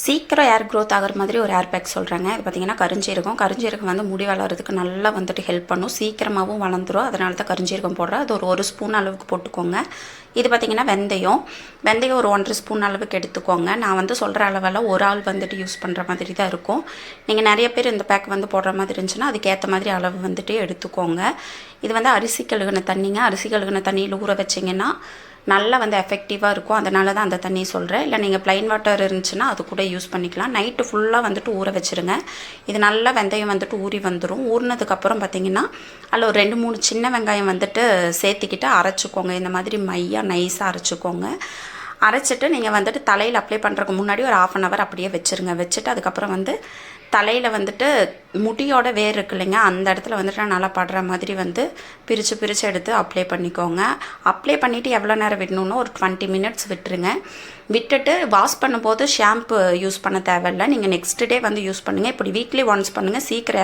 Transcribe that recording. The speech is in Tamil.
சீக்கிரம் ஏர் க்ரோத் ஆகிற மாதிரி ஒரு ஏர் பேக் சொல்கிறேங்க. இது பார்த்திங்கன்னா கருஞ்சீரகம் வந்து முடி வளர்கிறதுக்கு நல்லா வந்துட்டு ஹெல்ப் பண்ணும். சீக்கிரமாகவும் வளர்ந்துடும். அதனால தான் கருஞ்சீரகம் போடுறேன். அது ஒரு ஸ்பூன் அளவுக்கு போட்டுக்கோங்க. இது பார்த்திங்கன்னா வெந்தயம் ஒரு 1.5 ஸ்பூன் அளவுக்கு எடுத்துக்கோங்க. நான் வந்து சொல்கிற அளவெல்லாம் ஒரு ஆள் வந்துட்டு யூஸ் பண்ணுற மாதிரி தான் இருக்கும். நீங்கள் நிறைய பேர் இந்த பேக் வந்து போடுற மாதிரி இருந்துச்சுன்னா அதுக்கேற்ற மாதிரி அளவு வந்துட்டு எடுத்துக்கோங்க. இது வந்து அரிசி கழுகுன தண்ணிங்க. அரிசி கழுகுன தண்ணியில் ஊற வச்சிங்கன்னா நல்லா வந்து எஃபெக்டிவாக இருக்கும். அதனால தான் அந்த தண்ணி சொல்கிறேன். இல்லை நீங்கள் ப்ளைன் வாட்டர் இருந்துச்சுன்னா அது கூட யூஸ் பண்ணிக்கலாம். நைட்டு ஃபுல்லாக வந்துட்டு ஊற வச்சுருங்க. இது நல்லா வெந்தயம் வந்துட்டு ஊறி வந்துடும். ஊறினதுக்கப்புறம் பார்த்திங்கன்னா அதில் ஒரு 2-3 சின்ன வெங்காயம் வந்துட்டு சேர்த்துக்கிட்டு அரைச்சிக்கோங்க. இந்த மாதிரி மையாக நைஸாக அரைச்சிக்கோங்க. அரைச்சிட்டு நீங்கள் வந்துட்டு தலையில் அப்ளை பண்ணுறதுக்கு முன்னாடி ஒரு 1/2 hour அப்படியே வச்சுருங்க. வச்சுட்டு அதுக்கப்புறம் வந்து தலையில் வந்துட்டு முடியோட வேர் இருக்கு இல்லைங்க, அந்த இடத்துல வந்துட்டு நல்லா படுற மாதிரி வந்து பிரித்து எடுத்து அப்ளை பண்ணிக்கோங்க. அப்ளை பண்ணிவிட்டு எவ்வளோ நேரம் விடணுன்னா ஒரு 20 minutes விட்டுருங்க. விட்டுட்டு வாஷ் பண்ணும்போது ஷாம்பு யூஸ் பண்ண தேவையில்லை. நீங்கள் நெக்ஸ்ட் டே வந்து யூஸ் பண்ணுங்கள். இப்படி வீக்லி ஒன்ஸ் பண்ணுங்கள். சீக்கிரம்